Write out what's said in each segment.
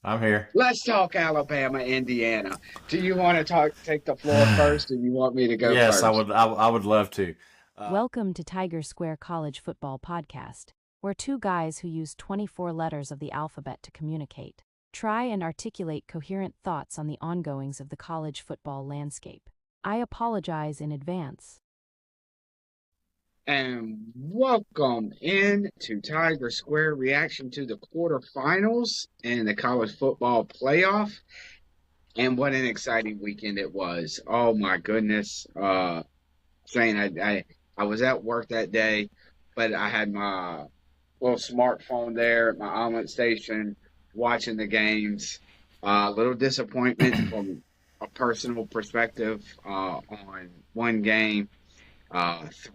I'm here. Let's talk Alabama, Indiana. Do you want to take the floor first, or you want me to go Yes, I first? would. I would love to. Welcome to Tiger² College Football Podcast, where two guys who use 24 letters of the alphabet to communicate try and articulate coherent thoughts on the ongoings of the college football landscape. I apologize in advance. And welcome in to Tiger² reaction to the quarterfinals in the college football playoff. And what an exciting weekend it was! Oh my goodness! Shane, I was at work that day, but I had my little smartphone there at my omelet station watching the games. A little disappointment from a personal perspective on one game.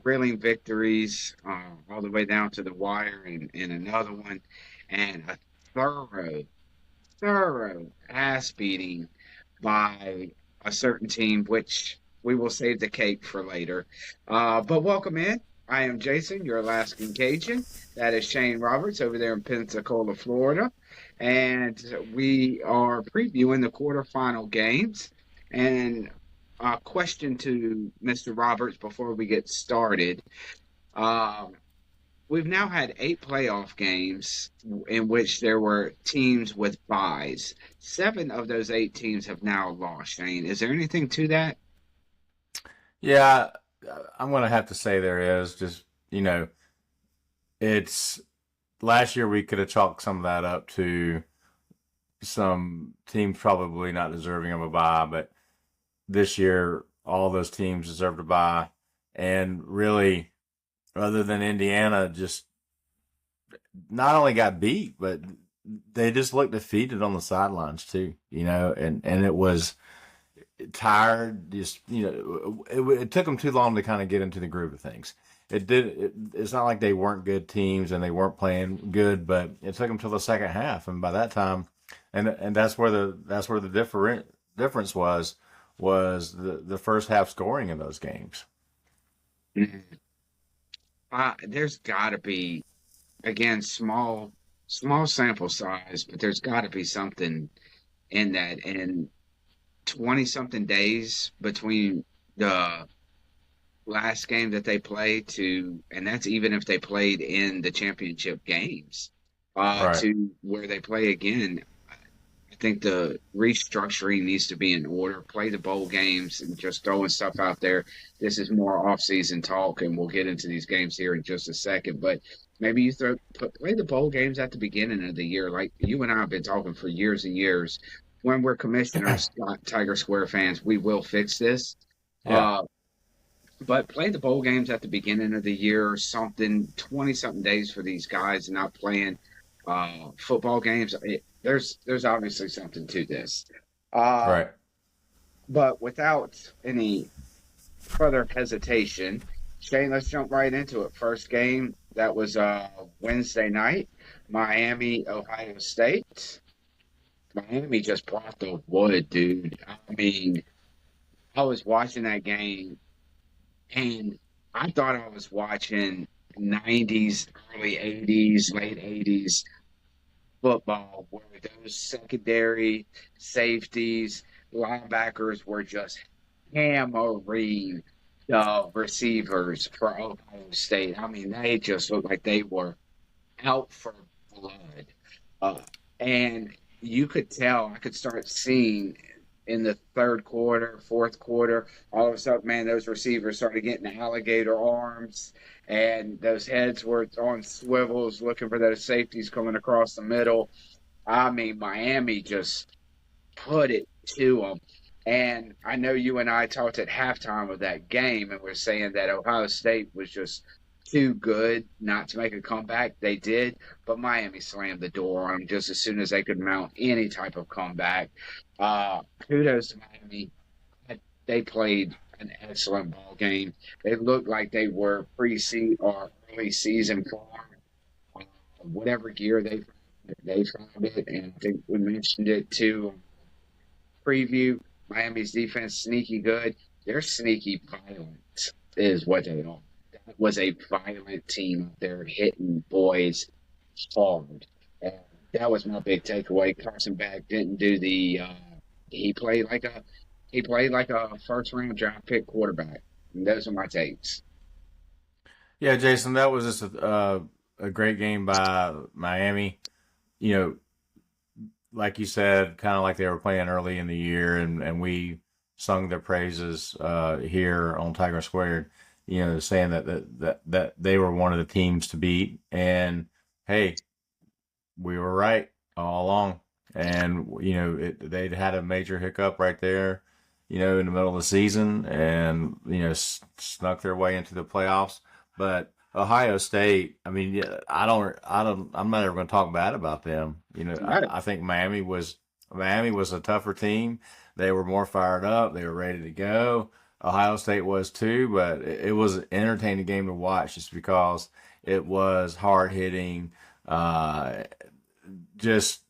Thrilling victories all the way down to the wire in another one, and a thorough, thorough ass beating by a certain team, which we will save the cake for later. But welcome in. I am Jason, your Alaskan Cajun. That is Shane Roberts over there in Pensacola, Florida. And we are previewing the quarterfinal games. And a question to Mr. Roberts before we get started. Um, we've now had 8 playoff games in which there were teams with byes. 7 of those 8 teams have now lost. Shane, is there anything to that? Yeah, I'm going to have to say there is. Just it's last year we could have chalked some of that up to some teams probably not deserving of a bye, but this year all those teams deserved a bye, and really, other than Indiana, just not only got beat, but they just looked defeated on the sidelines too. And it was tired. Just it took them too long to kind of get into the groove of things. It's not like they weren't good teams and they weren't playing good, but it took them till the second half, and by that time, and that's where the difference was the first half scoring in those games. Mhm. There's got to be, again, small sample size, but there's got to be something in that. And 20 something days between the last game that they played to, and that's even if they played in the championship games, Right. to where they play again. I think the restructuring needs to be in order. Play the bowl games and just throwing stuff out there. This is more off-season talk, and we'll get into these games here in just a second. But maybe play the bowl games at the beginning of the year, like you and I have been talking for years and years. When we're commissioners, not Tiger² fans, we will fix this. Yeah. Uh, but play the bowl games at the beginning of the year or something, 20 something days for these guys not playing football games. There's obviously something to this. Uh, Right. but without any further hesitation, Shane, let's jump right into it. First game, that was Wednesday night, Miami, Ohio State. Miami just brought the wood, dude. I mean, I was watching that game and I thought I was watching 90s, early 80s, late 80s football where those secondary safeties, linebackers were just hammering the receivers for Ohio State. I mean, they just looked like they were out for blood. Uh, and you could tell, I could start seeing in the third quarter, fourth quarter, all of a sudden, man, those receivers started getting alligator arms, and those heads were on swivels looking for those safeties coming across the middle. I mean, Miami just put it to them. And I know you and I talked at halftime of that game, and we're saying that Ohio State was just too good not to make a comeback. They did, but Miami slammed the door on them just as soon as they could mount any type of comeback. Kudos to Miami. They played an excellent ball game. They looked like they were pre-season or early season form. Whatever gear they found it, and I think we mentioned it too preview. Miami's defense sneaky good. They're sneaky violent is what they are. That was a violent team. They're hitting boys hard. And That was my big takeaway. Carson Beck didn't do the. He played like a he played like a first round draft pick quarterback. And those are my takes. Yeah, Jason, that was just a great game by Miami. You know, like you said, kind of like they were playing early in the year, and we sung their praises here on Tiger². You know, saying that they were one of the teams to beat, and hey, we were right all along. And they'd had a major hiccup right there, in the middle of the season, and snuck their way into the playoffs. But Ohio State, I mean, yeah, I'm not ever going to talk bad about them. Right. I think Miami was a tougher team. They were more fired up. They were ready to go. Ohio State was too, but it was an entertaining game to watch just because it was hard hitting. Just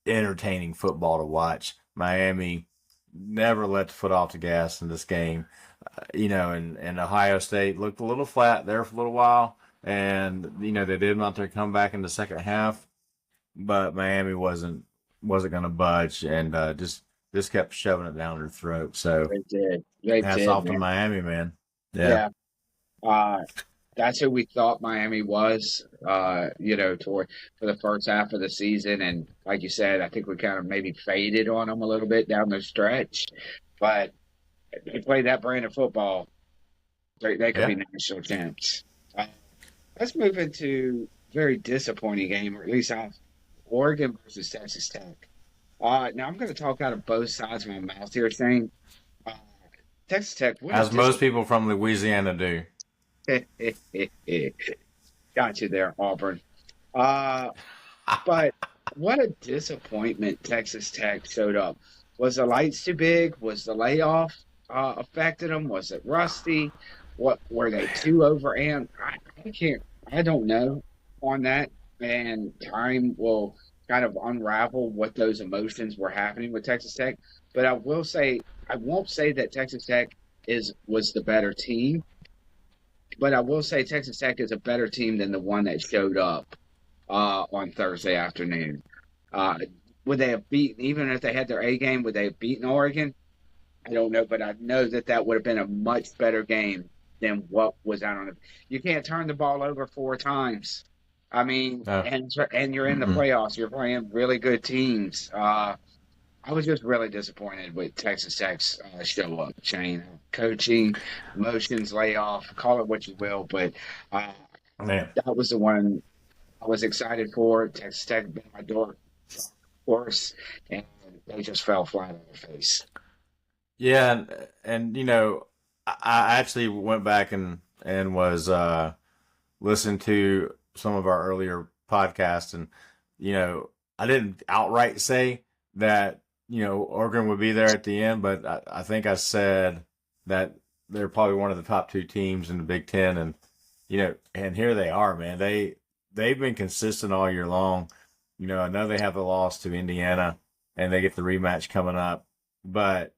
entertaining football to watch. Miami never let the foot off the gas in this game, and Ohio State looked a little flat there for a little while, and they did not their comeback in the second half, but Miami wasn't going to budge, and just kept shoving it down their throat. So They did. They hats did, off to man. Miami, man. Yeah, Yeah. Uh, that's who we thought Miami was, toward for the first half of the season. And like you said, I think we kind of maybe faded on them a little bit down the stretch. But if they play that brand of football, they could be yeah. national champs. Uh, let's move into a very disappointing game, or at least Oregon versus Texas Tech. Now I'm going to talk out of both sides of my mouth here, saying uh, Texas Tech. What a As most people from Louisiana do. got you there, Auburn. Uh, but what a disappointment Texas Tech showed up. Was the lights too big? Was the layoff affected them? Was it rusty? What were they too over? And I can't. I don't know on that. And time will kind of unravel what those emotions were happening with Texas Tech. But I won't say that Texas Tech was the better team. But I will say Texas Tech is a better team than the one that showed up on Thursday afternoon. Uh, would they have beaten, even if they had their A game, would they have beaten Oregon? I don't know, but I know that that would have been a much better game than what was out on the. You can't turn the ball over four times. I mean, No. and you're in the Mm-mm. playoffs. You're playing really good teams. I was just really disappointed with Texas Tech's show up, Shane. Coaching, emotions, layoff, call it what you will, but uh, Man. that was the one I was excited for. Texas Tech been my door horse, and they just fell flat on their face. Yeah, and I actually went back and was listened to some of our earlier podcasts, and I didn't outright say that Oregon would be there at the end, but I think I said that they're probably one of the top two teams in the Big Ten, and and here they are, man. They've been consistent all year long. I know they have the loss to Indiana, and they get the rematch coming up, but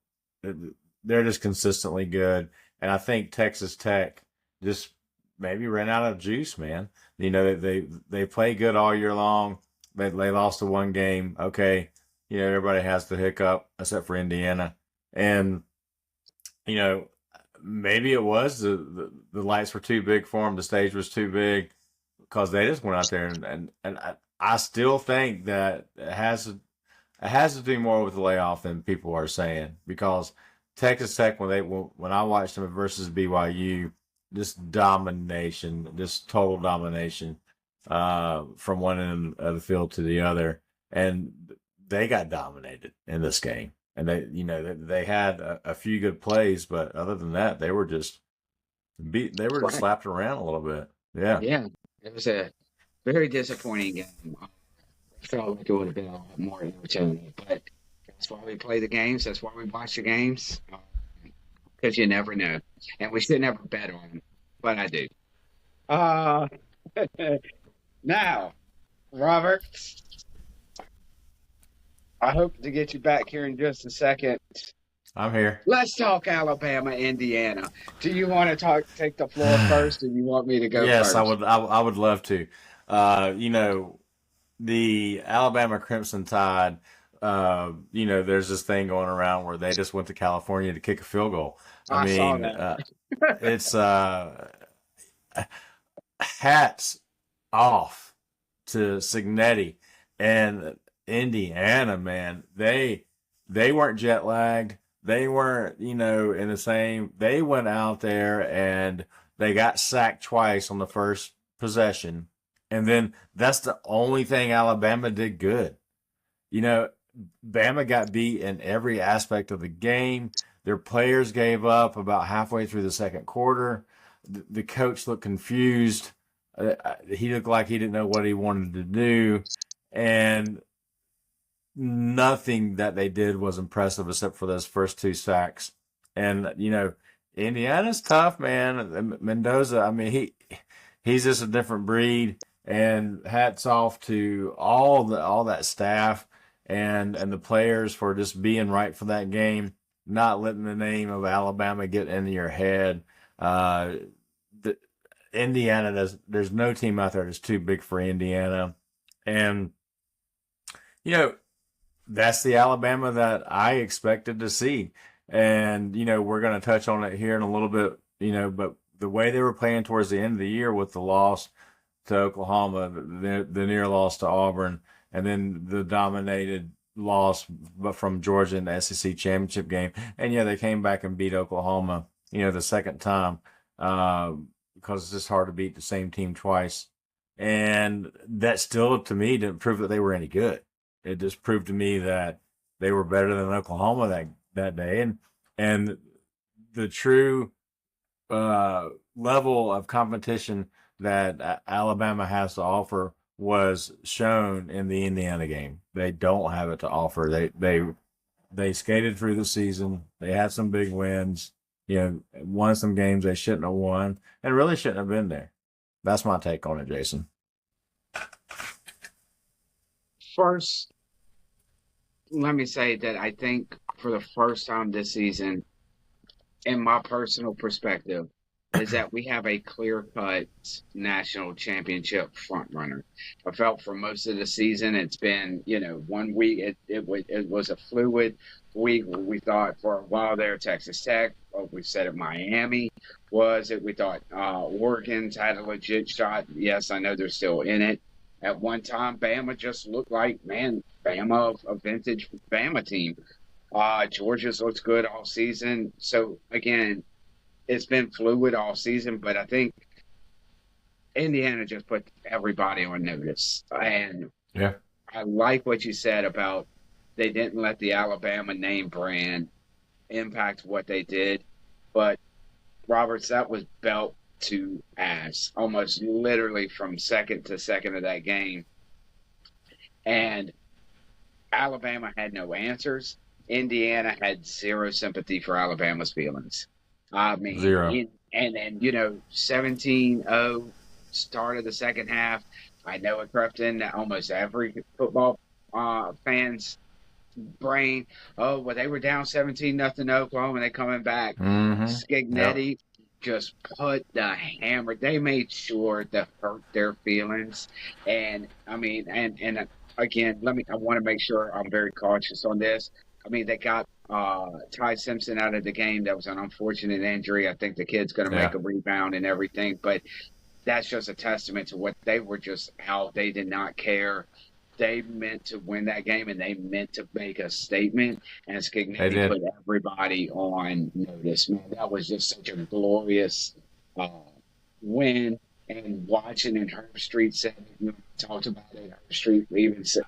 they're just consistently good. And I think Texas Tech just maybe ran out of juice, man. They play good all year long. They lost the one game. Okay, everybody has the hiccup except for Indiana, and you know maybe it was the lights were too big for them. The stage was too big because they just went out there and I still think that it has to do more with the layoff than people are saying because Texas Tech when I watched them versus BYU, just domination, just total domination from one end of the field to the other, and they got dominated in this game. And they had a few good plays, but other than that, they were just beat. They were just Right. slapped around a little bit. Yeah, Yeah, it was a very disappointing game. I felt like it would have been a lot more entertaining, but that's why we play the games. That's why we watch the games, because you never know. And we should never bet on them, but I do. Uh, now, Robert, I hope to get you back here in just a second. I'm here. Let's talk Alabama, Indiana. Do you want to take the floor first, or you want me to go Yes, I first? would. I would love to. Uh, you know, the Alabama Crimson Tide, there's this thing going around where they just went to California to kick a field goal. I I saw mean, that. it's hats off to Signetti and Indiana, man. They weren't jet lagged. They weren't, in the same. They went out there and they got sacked twice on the first possession, and then that's the only thing Alabama did good. You know, Bama got beat in every aspect of the game. Their players gave up about halfway through the second quarter. The coach looked confused. He looked like he didn't know what he wanted to do. And nothing that they did was impressive except for those first two sacks. And, Indiana's tough, man. Mendoza, I mean, he's just a different breed. And hats off to all that staff and the players for just being right for that game, not letting the name of Alabama get into your head. The, Indiana there's no team out there that's too big for Indiana, and you know that's the Alabama that I expected to see. And we're going to touch on it here in a little bit. But the way they were playing towards the end of the year with the loss to Oklahoma, the near loss to Auburn, and then the dominated loss from Georgia in the SEC championship game. And yeah, they came back and beat Oklahoma, the second time, because it's just hard to beat the same team twice. And that still, to me, didn't prove that they were any good. It just proved to me that they were better than Oklahoma that day. And the true level of competition that Alabama has to offer was shown in the Indiana game. They don't have it to offer. They skated through the season. They had some big wins. Won some games they shouldn't have won, and really shouldn't have been there. That's my take on it, Jason. First, let me say that I think for the first time this season, in my personal perspective, is that we have a clear-cut national championship front runner. I felt for most of the season it's been, 1 week it was a fluid week. We thought for a while there Texas Tech, we said it Miami was it. We thought Oregon's had a legit shot. Yes, I know they're still in it. At one time, Bama just looked like, man, Bama, a vintage Bama team. Georgia's looks good all season. So again, it's been fluid all season, but I think Indiana just put everybody on notice. And Yeah. I like what you said about they didn't let the Alabama name brand impact what they did. But Roberts, that was belt to ass, almost literally from second to second of that game. And Alabama had no answers. Indiana had zero sympathy for Alabama's feelings. I Zero. mean, and then, 17-0 start of the second half. I know it crept in almost every football fan's brain. Oh, well, they were down 17-0 Oklahoma, and they coming back. Mm-hmm. Yep. Skignetti just put the hammer. They made sure to hurt their feelings. And, I mean, and again, I want to make sure I'm very cautious on this. I mean, they got Ty Simpson out of the game. That was an unfortunate injury. I think the kid's going to make Yeah. a rebound and everything, but that's just a testament to what they were just out. They did not care. They meant to win that game, and they meant to make a statement. And They Skignetti did. put everybody on notice. Man, that was just such a glorious uh, win. And watching, and Herb Street said, talked about it. Herb Street even said,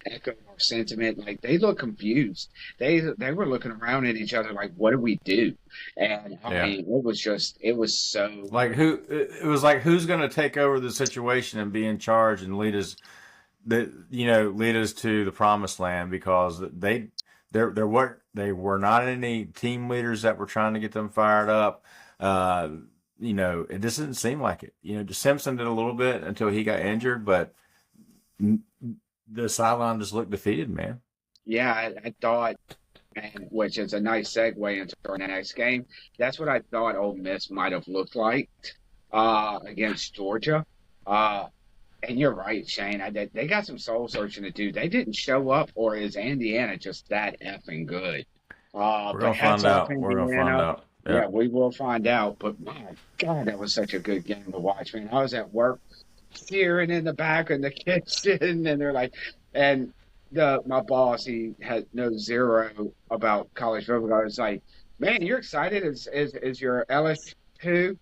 echoed our sentiment. Like they look confused. They were looking around at each other like, what do we do? And I Yeah. mean, it was so. Like who? It was like who's going to take over the situation and be in charge and lead us to the promised land, because they were not any team leaders that were trying to get them fired up. It just didn't seem like it. Simpson did a little bit until he got injured, but the sideline just looked defeated, man. Yeah, I thought, and which is a nice segue into our next game. That's what I thought Ole Miss might have looked like against Georgia. Uh, And you're right, Shane. They got some soul searching to do. They didn't show up, or is Indiana just that effing good? We're But gonna hats find off, out. We're gonna find Indiana. out. Yeah, Yeah. we will find out. But my God, that was such a good game to watch, man. I was at work cheering in the back in the kitchen, and they're like, and my boss, he had no zero about college football. I was like, man, you're excited? Is your LSU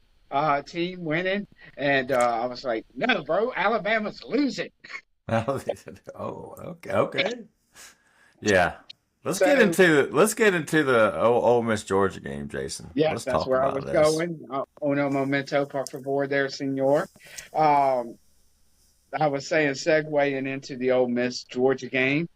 team winning? And I was like, no, bro, Alabama's losing. Oh, okay, okay. Yeah. So Let's get into the Ole Miss Georgia game, Jason. yeah, Let's that's talk where I about was this. going. Uno momento, por favor, there, senor. Um, I was saying, segueing into the Ole Miss Georgia game.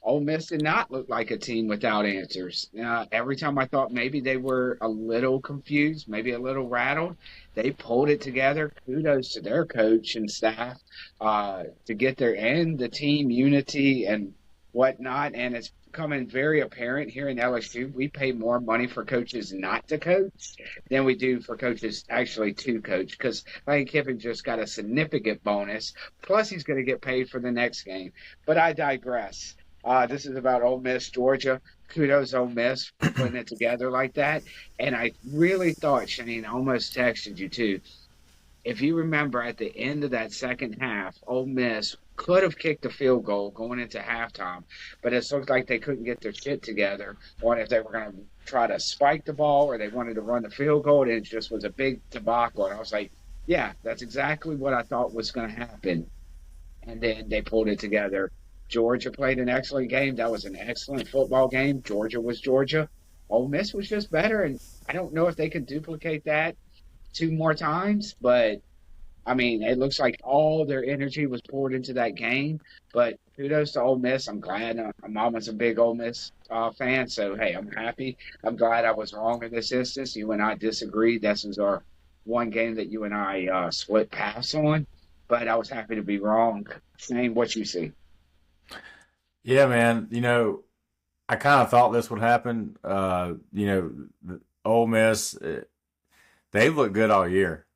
Ole Miss did not look like a team without answers. Every time I thought maybe they were a little confused, maybe a little rattled, they pulled it together. Kudos to their coach and staff to get there and the team unity and whatnot. And it's becoming very apparent here in LSU. We pay more money for coaches not to coach than we do for coaches actually to coach because Lane Kiffin just got a significant bonus. Plus, he's going to get paid for the next game. But I digress. This is about Ole Miss, Georgia. Kudos, Ole Miss, for putting it together like that. And I really thought, Shane, I almost texted you too. If you remember at the end of that second half, Ole Miss could have kicked a field goal going into halftime, but it looked like they couldn't get their shit together on if they were going to try to spike the ball or they wanted to run the field goal. And it just was a big debacle. And I was like, yeah, that's exactly what I thought was going to happen, and then they pulled it together. Georgia played an excellent game. That was an excellent football game. Georgia was Georgia. Ole Miss was just better, and I don't know if they can duplicate that two more times, but I mean, it looks like all their energy was poured into that game. But kudos to Ole Miss. I'm glad. My mama's a big Ole Miss fan, so hey, I'm happy. I'm glad I was wrong in this instance. You and I disagreed. This was our one game that you and I split paths on, but I was happy to be wrong. Saying what you see. Yeah, man. I kind of thought this would happen. The Ole Miss, they looked good all year.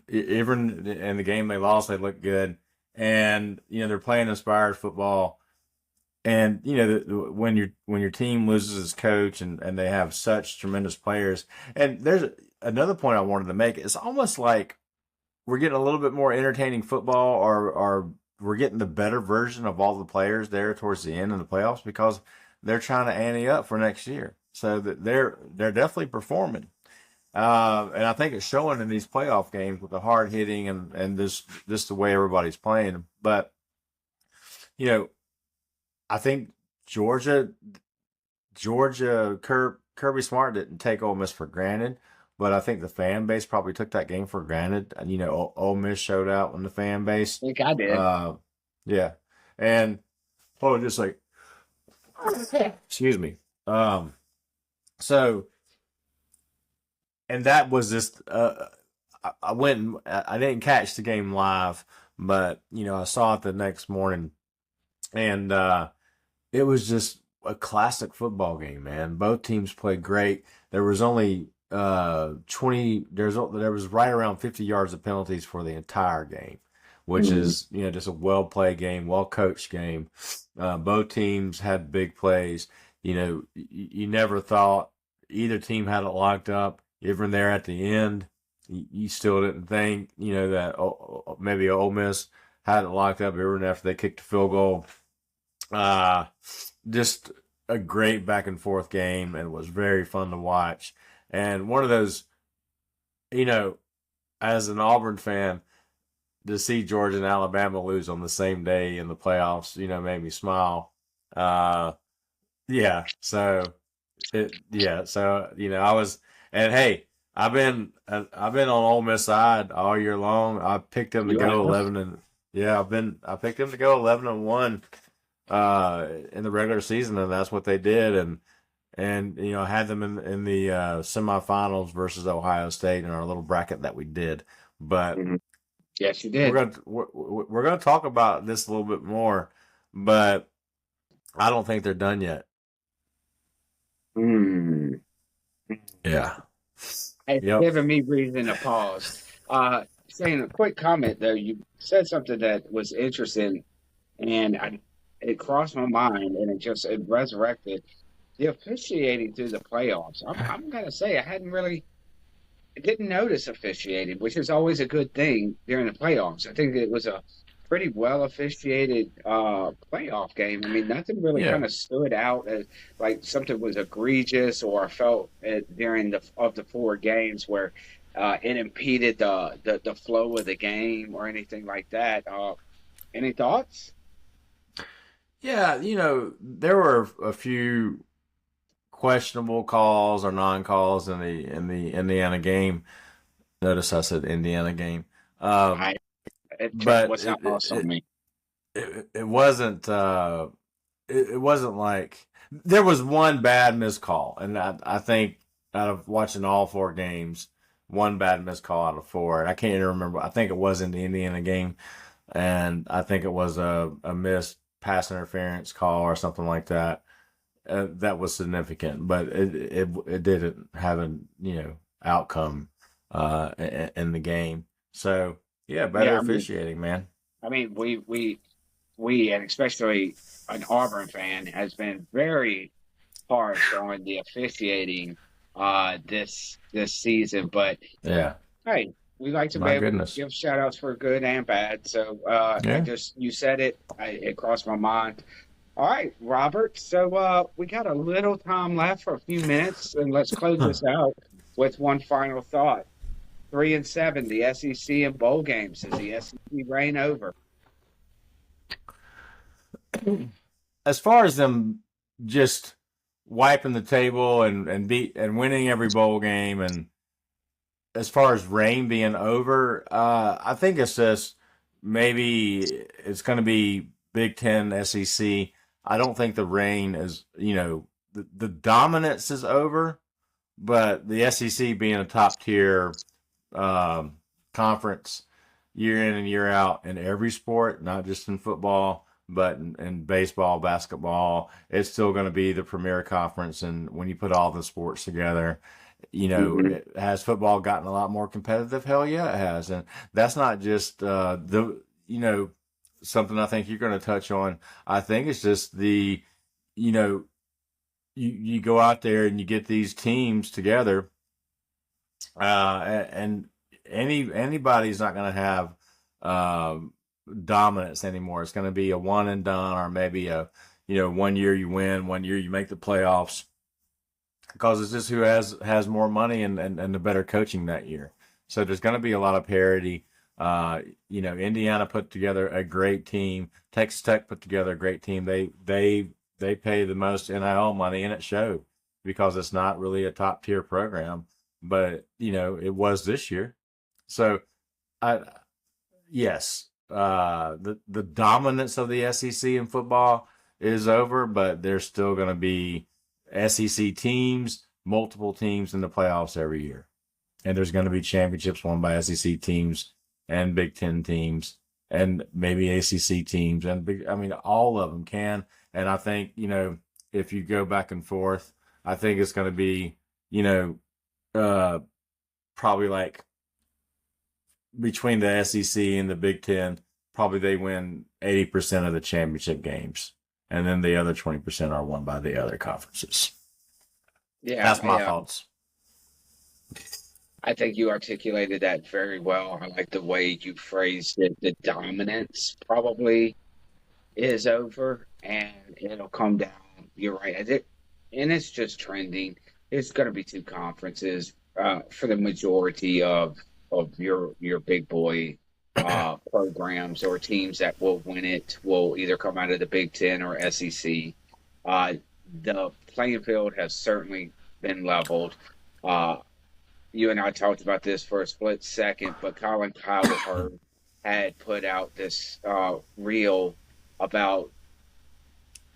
Even in the game they lost, they looked good. And they're playing inspired football. And when your team loses its coach and they have such tremendous players. And there's another point I wanted to make. It's almost like we're getting a little bit more entertaining football, or we're getting the better version of all the players there towards the end of the playoffs because they're trying to ante up for next year. So that they're definitely performing. And I think it's showing in these playoff games with the hard hitting and this the way everybody's playing. But you know, I think Georgia Kirby Smart didn't take Ole Miss for granted, but I think the fan base probably took that game for granted. Ole Miss showed out in the fan base. I think I did. Uh, yeah, and just like excuse me. So and that was just I went and I didn't catch the game live, but I saw it the next morning, and it was just a classic football game, man. Both teams played great. There was only 20. There was right around 50 yards of penalties for the entire game, which Mhm. is just a well played game, well coached game. Both teams had big plays. You never thought either team had it locked up. Even there at the end, you still didn't think that maybe Ole Miss had it locked up even after they kicked the field goal. Uh, just a great back and forth game, and it was very fun to watch. And one of those, you know, as an Auburn fan, to see Georgia and Alabama lose on the same day in the playoffs, made me smile. Uh, yeah. I was, and hey, I've been on Ole Miss side all year long. I picked them to You go have? 11 and yeah, I picked them to go 11-1 in the regular season, and that's what they did. And I had them in the semifinals versus Ohio State in our little bracket that we did. But Mhm. Yes, you we're did. gonna talk about this a little bit more, but I don't think they're done yet. Mm. Yeah. It's Yep. giving me reason to pause. Shane, a quick comment though. You said something that was interesting, and it crossed my mind, and it resurrected the officiating through the playoffs. I'm gonna say I didn't notice officiating, which is always a good thing during the playoffs. I think it was a pretty well officiated playoff game. I mean, nothing really Yeah. kind of stood out as like something was egregious, or I felt it during the four games where it impeded the flow of the game or anything like that. Any thoughts? Yeah, there were a few questionable calls or non-calls in the Indiana game. Notice I said Indiana game. I It But was not lost on me. it wasn't it wasn't like there was one bad missed call, and I think out of watching all four games, one bad missed call out of four. And I can't even remember. I think it was in the Indiana game, and I think it was a missed pass interference call or something like that. That was significant, but it didn't have an outcome in the game. So yeah, better Yeah, I mean, officiating, man. we, and especially an Auburn fan, has been very harsh on the officiating this season. But Yeah, hey, we like to be my able to goodness. give shout outs for good and bad. So Yeah. you said it, it crossed my mind. All right, Robert. So we got a little time left for a few minutes, and let's close this out with one final thought. 3-7, the SEC and bowl games. Is the SEC reign over? As far as them just wiping the table and beat and winning every bowl game, and as far as rain being over, I think it's just maybe it's going to be Big Ten, SEC. I don't think the rain is, the dominance is over, but the SEC being a top tier um, conference year in and year out in every sport, not just in football, but in baseball, basketball. It's still going to be the premier conference. And when you put all the sports together, Hmm. has football gotten a lot more competitive? Hell yeah, it has. And that's not just something I think you're going to touch on. I think it's just you know, you go out there and you get these teams together, and anybody's not going to have um, dominance anymore. It's going to be a one and done, or maybe a 1 year you win, 1 year you make the playoffs, because it's just who has more money and the better coaching that year. So there's going to be a lot of parity. Indiana put together a great team. Texas Tech put together a great team. They pay the most NIL money, and it showed because it's not really a top tier program, but it was this year. So I yes, the dominance of the SEC in football is over, but there's still going to be SEC teams, multiple teams in the playoffs every year, and there's going to be championships won by SEC teams and Big Ten teams and maybe ACC teams, and I mean all of them can. And I think if you go back and forth, I think it's going to be you know uh, probably like between the SEC and the Big Ten, probably they win 80% of the championship games, and then the other 20% are won by the other conferences. Yeah, That's my thoughts. I think you articulated that very well. I like the way you phrased it. The dominance probably is over, and it'll come down. You're right. And it's just trending. It's going to be two conferences for the majority of your big boy programs, or teams that will win it will either come out of the Big Ten or SEC. Uh, the playing field has certainly been leveled. Uh, you and I talked about this for a split second, but Colin Cowherd had put out this reel about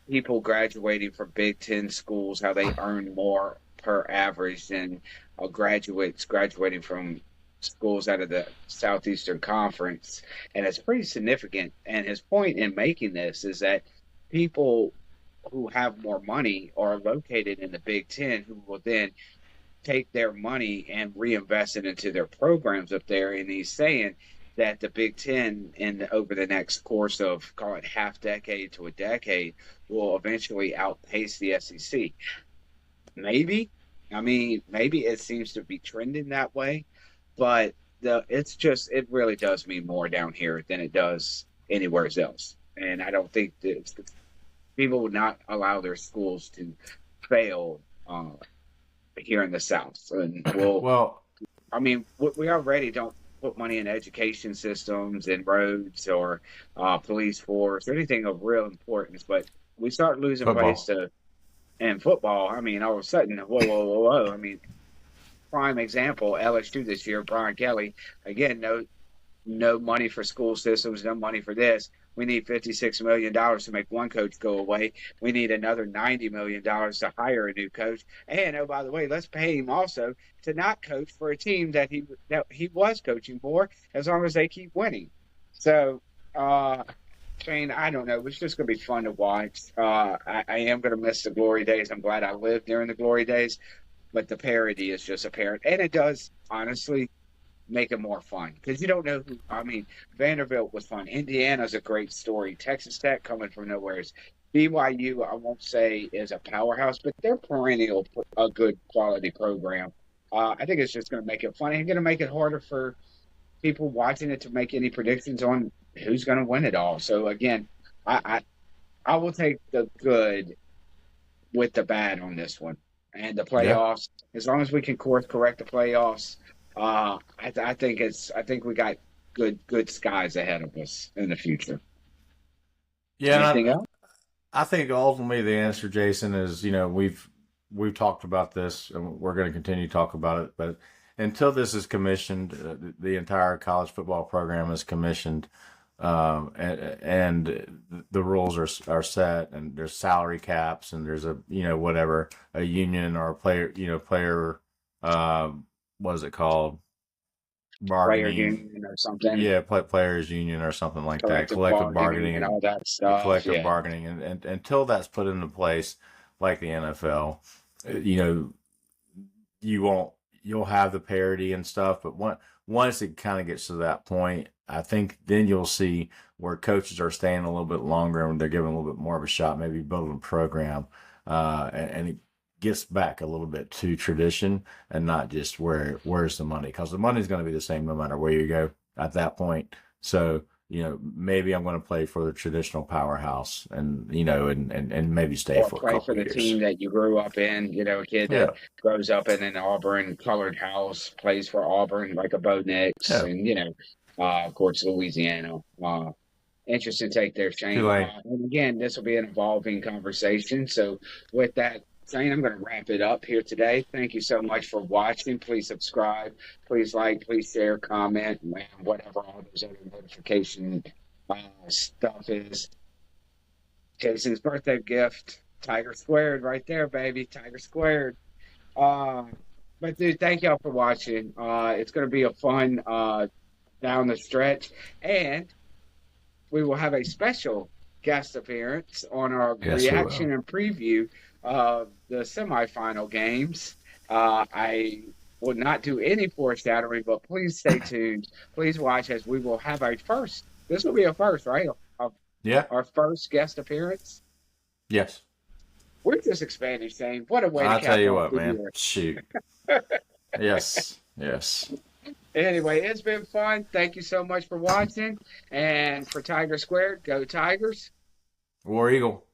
people graduating from Big Ten schools, how they earn more per average than graduates graduating from schools out of the Southeastern Conference. And it's pretty significant. And his point in making this is that people who have more money are located in the Big Ten, who will then take their money and reinvest it into their programs up there. And he's saying that the Big Ten, over the next course of, call it, half decade to a decade, will eventually outpace the SEC. Maybe. I mean, maybe it seems to be trending that way, but it really does mean more down here than it does anywhere else. And I don't think that people would not allow their schools to fail here in the South. And Well, I mean, we already don't put money in education systems and roads or police force or anything of real importance, but we start losing place football. to in football. I mean, all of a sudden, whoa, whoa, whoa, whoa. I mean, prime example, LSU this year, Brian Kelly, again, no money for school systems, no money for this. We need $56 million to make one coach go away. We need another $90 million to hire a new coach. And oh, by the way, let's pay him also to not coach for a team that he was coaching for, as long as they keep winning. So, Shane, I don't know. It's just going to be fun to watch. I am going to miss the glory days. I'm glad I lived during the glory days, but the parody is just apparent, and it does honestly make it more fun because you don't know who. I mean, Vanderbilt was fun. Indiana's a great story. Texas Tech coming from nowhere. BYU, I won't say is a powerhouse, but they're perennial a good quality program. I think it's just going to make it funny and going to make it harder for people watching it to make any predictions on who's going to win it all. So again, I I will take the good with the bad on this one. And the Yeah. playoffs, as long as we can course correct the playoffs, I think we got good skies ahead of us in the future. Yeah, and Anything else? I think ultimately the answer, Jason, is we've talked about this and we're going to continue to talk about it. But until this is commissioned, the entire college football program is commissioned, and the rules are set, and there's salary caps, and there's a whatever a union or a player what is it called, Player bargaining, union or something, yeah, players union or something like that, collective collective bargaining bargaining and all that and stuff. collective Yeah. bargaining, and until that's put into place, like the NFL, you know, you won't you'll have the parity and stuff, but once it kind of gets to that point, I think then you'll see where coaches are staying a little bit longer and they're giving a little bit more of a shot, maybe building a program, and it gets back a little bit to tradition and not just where's the money, because the money's going to be the same no matter where you go at that point. So maybe I'm going to play for the traditional powerhouse, and and maybe stay Or for a play for couple of the years. team that you grew up in. A kid that Yeah, grows up in an Auburn colored house, plays for Auburn like a Bo Nix, yeah. and of course, Louisiana. Interesting take there, Shane. Tulane. And again, this will be an evolving conversation. So, with that, Shane, I'm going to wrap it up here today. Thank you so much for watching. Please subscribe. Please like. Please share, comment, and whatever all those other notification stuff is. Jason's birthday gift, Tiger² right there, baby. Tiger². Uh, but dude, thank y'all for watching. It's going to be a fun down the stretch, and we will have a special guest appearance on our Yes, we reaction will. and preview of the semifinal games. I will not do any foreshadowing, but please stay tuned. Please watch as we will have our first. This will be a first, right? Yeah. Our first guest appearance. Yes. We're just expanding, Shane. What a way to I'll tell cap you off what, the man. year. Shoot. Yes. Yes. Anyway, it's been fun. Thank you so much for watching. And for Tiger², go Tigers. War Eagle.